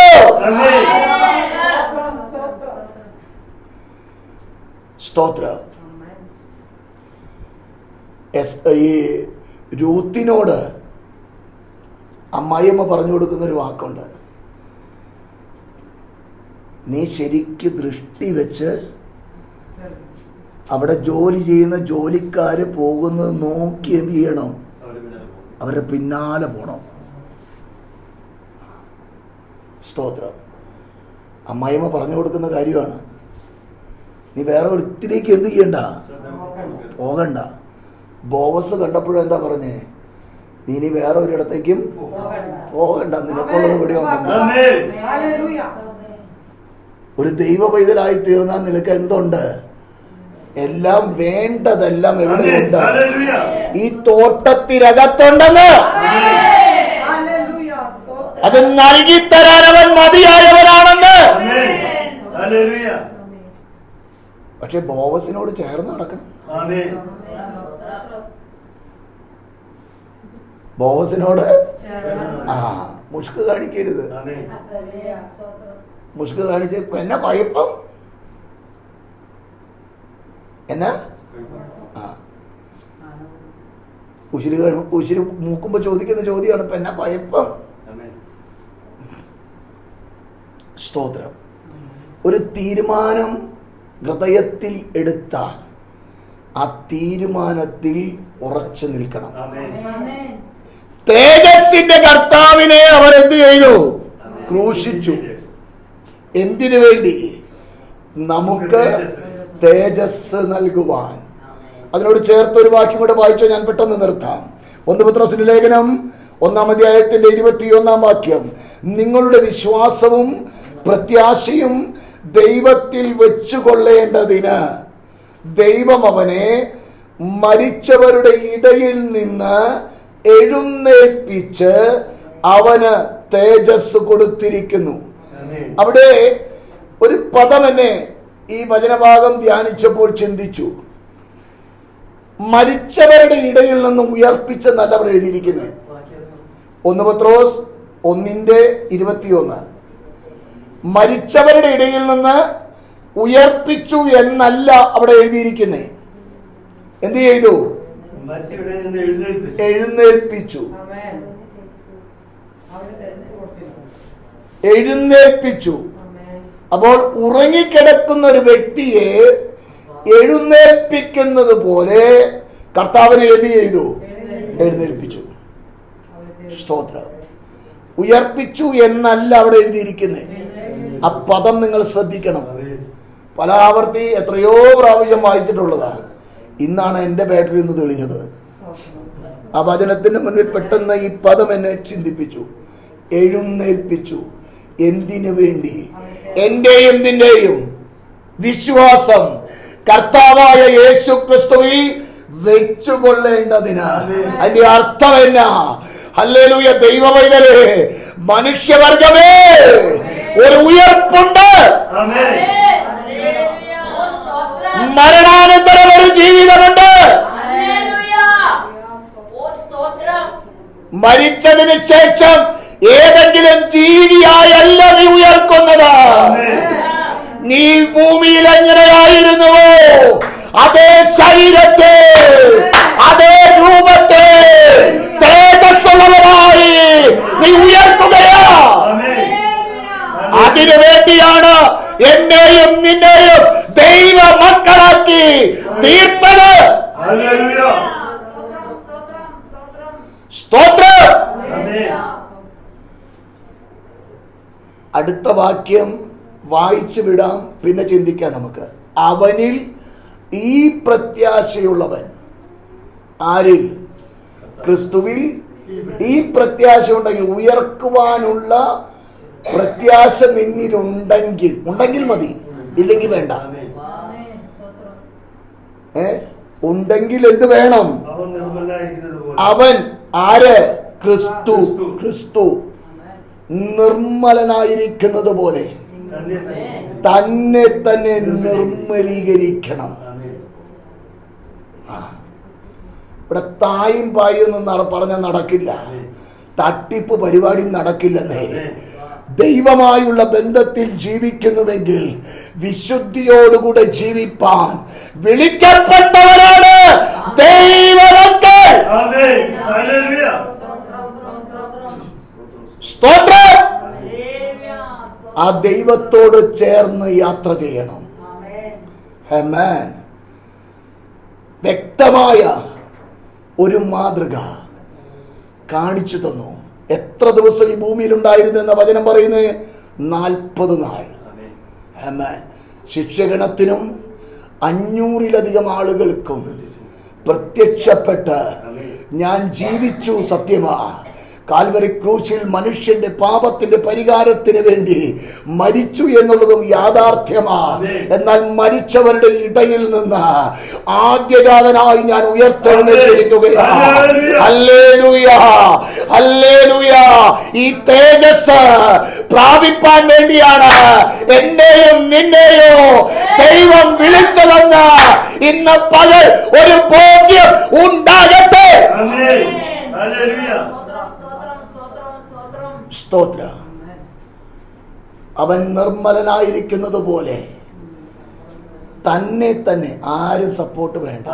സ്തോത്രം. ഈ രൂത്തിനോട് അമ്മായിയമ്മ പറഞ്ഞു കൊടുക്കുന്ന ഒരു വാക്കുണ്ട്, നീ ശരിക്ക് ദൃഷ്ടി വെച്ച് അവിടെ ജോലി ചെയ്യുന്ന ജോലിക്കാര് പോകുന്നത് നോക്കി എന്ത് ചെയ്യണം? അവരുടെ പിന്നാലെ പോണം. സ്തോത്രം. അമ്മായിയമ്മ പറഞ്ഞു കൊടുക്കുന്ന കാര്യമാണ്. നീ വേറെ ഒരുത്തിലേക്ക് എന്ത് ചെയ്യണ്ട? പോകണ്ട. ബോവസ് കണ്ടപ്പോഴും എന്താ പറഞ്ഞേ? നീ ഇനി വേറെ ഒരിടത്തേക്കും പോകണ്ട, നിനക്കുള്ളത് ഇവിടെ ഉണ്ടെന്ന്. ഒരു ദൈവ പൈതലായി തീർന്നാൽ നിനക്ക് എന്തുണ്ട്? എല്ലാം വേണ്ടതെല്ലാം എവിടെയുണ്ട്? ഈ തോട്ടത്തിനകത്തുണ്ടെന്ന്. അത് നൽകിത്തരാൻ അവൻ മതിയായവനാണെന്ന്. പക്ഷെ ബോവസിനോട് ചേർന്ന് നടക്കണം. ബോവസിനോട് മുഷ്ക് കാണിക്കരുത്. മുഷ്ക് കാണിച്ച് എന്നാ കുഴപ്പം? എന്നാ ഉശിരി മൂക്കുമ്പോ ചോദിക്കുന്ന ചോദ്യമാണ്, ഇപ്പൊ എന്നാ കുഴപ്പം? സ്തോത്രം. ഒരു തീരുമാനം ഹൃദയത്തിൽ എടുത്താൽ ആ തീരുമാനത്തിൽ ഉറച്ചു നിൽക്കണം. തേജസ്സിന്റെ കർത്താവിനെ അവർ എന്ത് ചെയ്തു? ക്രൂശിച്ചു. എന്തിനു വേണ്ടി? നമുക്ക് തേജസ് നൽകുവാൻ. അതിനോട് ചേർത്തൊരു വാക്യം കൂടെ വായിച്ചോ, ഞാൻ പെട്ടെന്ന് നിർത്താം. 1 പത്രോസിന്റെ ലേഖനം 1-ാം അധ്യായത്തിന്റെ 21-ാം വാക്യം, നിങ്ങളുടെ വിശ്വാസവും പ്രത്യാശയും ദൈവത്തിൽ വെച്ചുകൊള്ളേണ്ടതിന് ദൈവം അവനെ മരിച്ചവരുടെ ഇടയിൽ നിന്ന് എഴുന്നേൽപ്പിച്ച് അവന് തേജസ് കൊടുത്തിരിക്കുന്നു. അവിടെ ഒരു പദം എന്നെ ഈ വചനഭാഗം ധ്യാനിച്ചപ്പോൾ ചിന്തിച്ചു. മരിച്ചവരുടെ ഇടയിൽ നിന്ന് ഉയർപ്പിച്ചെന്നല്ല അവിടെ എഴുതിയിരിക്കുന്നത്. 1 പത്രോസ് 1:21 മരിച്ചവരുടെ ഇടയിൽ നിന്ന് ഉയർപ്പിച്ചു എന്നല്ല അവിടെ എഴുതിയിരിക്കുന്നത്. എന്ത് ചെയ്തു? എഴുന്നേൽപ്പിച്ചു. എഴുന്നേൽപ്പിച്ചു. അപ്പോൾ ഉറങ്ങിക്കിടക്കുന്ന ഒരു വ്യക്തിയെ എഴുന്നേൽപ്പിക്കുന്നത് പോലെ കർത്താവിനെ എന്ത് ചെയ്തു? എഴുന്നേൽപ്പിച്ചു. സ്തോത്രം. ഉയർപ്പിച്ചു എന്നല്ല അവിടെ എഴുതിയിരിക്കുന്നത്. ആ പദം നിങ്ങൾ ശ്രദ്ധിക്കണം. പല ആവർത്തി എത്രയോ പ്രാവശ്യം വായിച്ചിട്ടുള്ളതാണ്. ഇന്നാണ് എൻ്റെ ബാറ്ററി ഒന്ന് തെളിഞ്ഞത്. ആ വചനത്തിന് മുന്നിൽ പെട്ടെന്ന് ഈ പദം എന്നെ ചിന്തിപ്പിച്ചു. എഴുന്നേൽപ്പിച്ചു. എന്തിനു വേണ്ടി? എന്റെയും നിന്റെയും വിശ്വാസം കർത്താവായ യേശു ക്രിസ്തുവിൽ വെച്ചുകൊള്ളേണ്ടതിന്. അതിന്റെ അർത്ഥം എന്നാ? ഹല്ലേലൂയ. ദൈവമൈതലേ, മനുഷ്യവർഗമേ, ഒരു ഉയർപ്പുണ്ട്. മരണാനന്തരം ഒരു ജീവിതമുണ്ട്. മരിച്ചതിന് ശേഷം ഏതെങ്കിലും ജീവിയായല്ല നീ ഉയർക്കുന്നത്. നീ ഭൂമിയിൽ എങ്ങനെയായിരുന്നുവോ അതേ ശരീരത്തെ, അതേ രൂപത്തെ തേജസ്സുള്ളവരായി നീ ഉയർത്തുകയാ. അതിനു വേണ്ടിയാണ് എന്നെയും നിന്നെയും ദൈവ മക്കളാക്കി തീർത്തത്. സ്തോത്രം. അടുത്ത വാക്യം വായിച്ചു വിടാം, പിന്നെ ചിന്തിക്കാം നമുക്ക്. അവനിൽ ഈ പ്രത്യാശയുള്ളവൻ. ആരിൽ? ക്രിസ്തുവിൽ ഈ പ്രത്യാശ ഉണ്ടെങ്കിൽ, ഉയർക്കുവാനുള്ള പ്രത്യാശ നിന്നിലുണ്ടെങ്കിൽ മതി, ഇല്ലെങ്കിൽ വേണ്ട. ഉണ്ടെങ്കിൽ എന്ത് വേണം? അവൻ ആര്? ക്രിസ്തു. ക്രിസ്തു നിർമ്മലനായിരിക്കുന്നത് പോലെ തന്നെ തന്നെ നിർമ്മലീകരിക്കണം. ഇവിടെ തായും പായും പറഞ്ഞ നടക്കില്ല. തട്ടിപ്പ് പരിപാടി നടക്കില്ലെന്നേ. ദൈവമായുള്ള ബന്ധത്തിൽ ജീവിക്കുന്നുവെങ്കിൽ വിശുദ്ധിയോടുകൂടെ ജീവിപ്പാൻ വിളിക്കപ്പെട്ടവരാണ് ദൈവമക്കൾ. സ്തോത്രം. ആ ദൈവത്തോട് ചേർന്ന് യാത്ര ചെയ്യണം. ആമേൻ. വ്യക്തമായ ഒരു മാതൃക കാണിച്ചു തന്നു. എത്ര ദിവസം ഈ ഭൂമിയിൽ ഉണ്ടായിരുന്നു എന്ന വചനം പറയുന്നത്? 40 നാൾ. ആമേൻ. ശിക്ഷഗണത്തിനും 500-ലധികം ആളുകൾക്കും പ്രത്യക്ഷപ്പെട്ട് ഞാൻ ജീവിച്ചു. സത്യമാ. കാൽവരി ക്രൂശിൽ മനുഷ്യന്റെ പാപത്തിന്റെ പരിഹാരത്തിന് വേണ്ടി മരിച്ചു എന്നുള്ളതും യാഥാർത്ഥ്യമാണ്. എന്നാൽ മരിച്ചവരുടെ ഇടയിൽ നിന്ന് ആദ്യജാതനായി ഞാൻ ഉയർത്തെഴുന്നേറ്റിരിക്കുകയാണ്. Hallelujah, hallelujah. ഈ തേജസ് പ്രാപിപ്പാൻ വേണ്ടിയാണ് എന്നെയും നിന്നെയോ ദൈവം വിളിച്ചതെന്ന് ഇന്ന് പകൽ ഒരു ബോധ്യം ഉണ്ടാകട്ടെ. സ്തോത്രം. അവൻ നിർമ്മലനായിരിക്കുന്നത് പോലെ തന്നെ തന്നെ, ആരും സപ്പോർട്ട് വേണ്ട.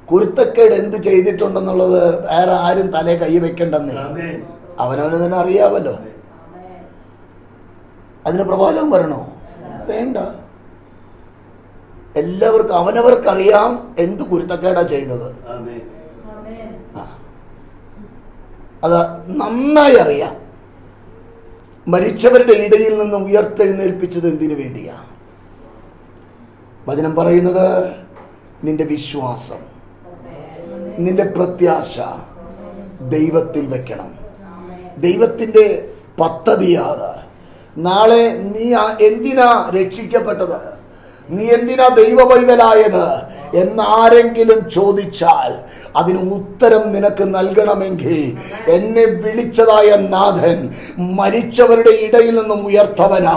കുരുത്തക്കേട് എന്ത് ചെയ്തിട്ടുണ്ടെന്നുള്ളത് വേറെ ആരും തലേ കൈ വെക്കണ്ടെന്നേ. അവനവന് തന്നെ അറിയാമല്ലോ. അതിന് പ്രവാചകം വരണോ? വേണ്ട. എല്ലാവർക്കും അവനവർക്കറിയാം എന്ത് കുരുത്തക്കേടാ ചെയ്തത്. അത് നന്നായി അറിയാം. മരിച്ചവരുടെ ഇടയിൽ നിന്ന് ഉയർത്തെഴുന്നേൽപ്പിച്ചത് എന്തിനു വേണ്ടിയാ? വചനം പറയുന്നത് നിന്റെ വിശ്വാസം. നിന്റെ പ്രത്യാശ ദൈവത്തിൽ വെക്കണം. ദൈവത്തിന്റെ പദ്ധതിയാണ്. നാളെ നീ എന്തിനാ രക്ഷിക്കപ്പെട്ടത്, നീ എന്തിനാ ദൈവവൈതലായത് എന്നാരെങ്കിലും ചോദിച്ചാൽ അതിന് ഉത്തരം നിനക്ക് നൽകണമെങ്കിൽ എന്നെ വിളിച്ചതായ നാഥൻ മരിച്ചവരുടെ ഇടയിൽ നിന്നും ഉയർത്തവനാ.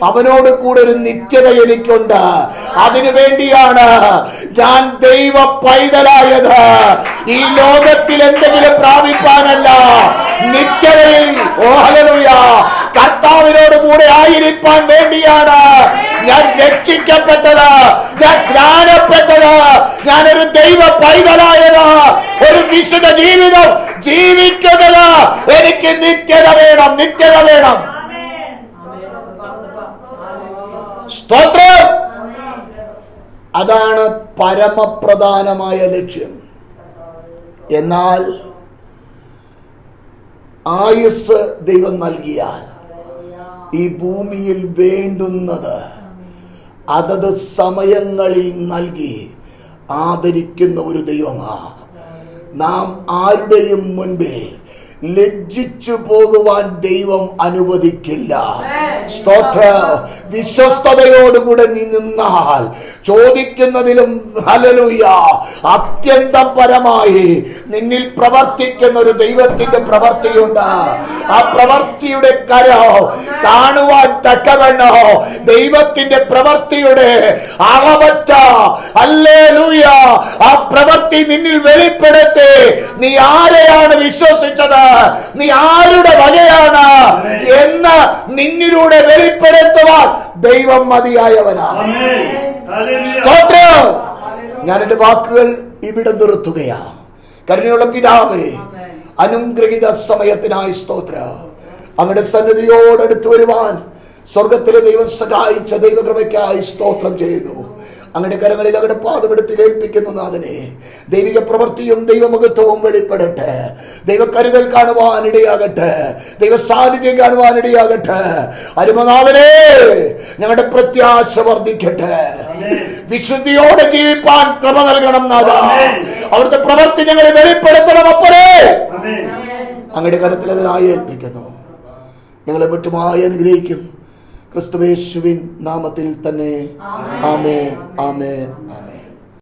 അവനോട് കൂടെ ഒരു നിത്യത എനിക്കുണ്ട്. അതിനു വേണ്ടിയാണ് ഞാൻ ദൈവ പൈതലായത്. ഈ ലോകത്തിൽ എന്തെങ്കിലും പ്രാപിപ്പാനല്ല, നിത്യതയിൽ ഹല്ലേലൂയ കർത്താവിനോട് കൂടെ ആയിരിക്കാൻ വേണ്ടിയാണ് ഞാൻ രക്ഷിക്കപ്പെട്ടത്, ഞാൻ സ്നാനപ്പെട്ടത്, ഞാനൊരു ദൈവ പൈതലായത്, ഒരു വിശുദ്ധ ജീവിതം ജീവിക്കുന്നത്. എനിക്ക് നിത്യത വേണം, നിത്യത വേണം. സ്തോത്രം. അതാണ് പരമപ്രധാനമായ ലക്ഷ്യം. എന്നാൽ ആയുസ് ദൈവം നൽകിയാൽ ഈ ഭൂമിയിൽ വേണ്ടുന്നത് അതത് സമയങ്ങളിൽ നൽകി ആദരിക്കുന്ന ഒരു ദൈവമാണ്. നാം ആരുടെയും മുൻപിൽ ലജ്ജിച്ചു പോകുവാൻ ദൈവം അനുവദിക്കില്ല. സ്തോത്രം. വിശ്വസ്തയോടുകൂടെ നീ നിന്നാൽ ചോദിക്കുന്നതിലും ഹല്ലേലൂയ അത്യന്തം പരമായി നിന്നിൽ പ്രവർത്തിക്കുന്ന ഒരു ദൈവത്തിന്റെ പ്രവൃത്തിയുണ്ട്. ആ പ്രവൃത്തിയുടെ കരോ കാണുവാൻ തക്കവണ്ണോ ദൈവത്തിന്റെ പ്രവൃത്തിയുടെ അളവറ്റ ഹല്ലേലൂയ ആ പ്രവൃത്തി നിന്നിൽ വെളിപ്പെടുത്തി നീ ആരെയാണ് വിശ്വസിച്ചത്, നീ ആരുടെ വകയാണ് എന്ന് നിന്നിലൂടെ വെളിപ്പെടുത്തുവാൻ ദൈവം മതിയായവനാണ്. സ്തോത്രം. ഞാൻ എന്റെ വാക്കുകൾ ഇവിടെ നിർത്തുകയാ. കരുണയുള്ള പിതാവേ, അനുഗ്രഹീത സമയത്തിനായി സ്തോത്രം. അങ്ങയുടെ സന്നിധിയോടടുത്ത് വരുവാൻ സ്വർഗത്തിലെ ദൈവം സഹായിച്ച ദൈവകൃപയ്ക്കായി സ്തോത്രം ചെയ്യുന്നു. അങ്ങയുടെ കരങ്ങളിൽ അങ്ങയുടെ പാദമെടുത്ത് ഏൽപ്പിക്കുന്നു നാഥനെ. ദൈവിക പ്രവൃത്തിയും ദൈവമുഖത്വവും വെളിപ്പെടട്ടെ. ദൈവകരുതൽ കാണുവാനിടയാകട്ടെ, ദൈവ സാന്നിധ്യം കാണുവാനിടയാകട്ടെ. അരുമനാഥനെ, ഞങ്ങളുടെ പ്രത്യാശ വർദ്ധിക്കട്ടെ. വിശുദ്ധിയോടെ ജീവിപ്പാൻ കൃപ നൽകണം നാഥ. അവിടുത്തെ പ്രവൃത്തി ഞങ്ങളെ വെളിപ്പെടുത്തണം. അപ്പരേ അങ്ങയുടെ കരത്തിൽ അതിനായി ഏൽപ്പിക്കുന്നു. ഞങ്ങളെ മറ്റുമായി അനുഗ്രഹിക്കും ക്രിസ്തുവേശുവിൻ നാമത്തിൽ തന്നെ. ആമേൻ, ആമേൻ, ആമേൻ.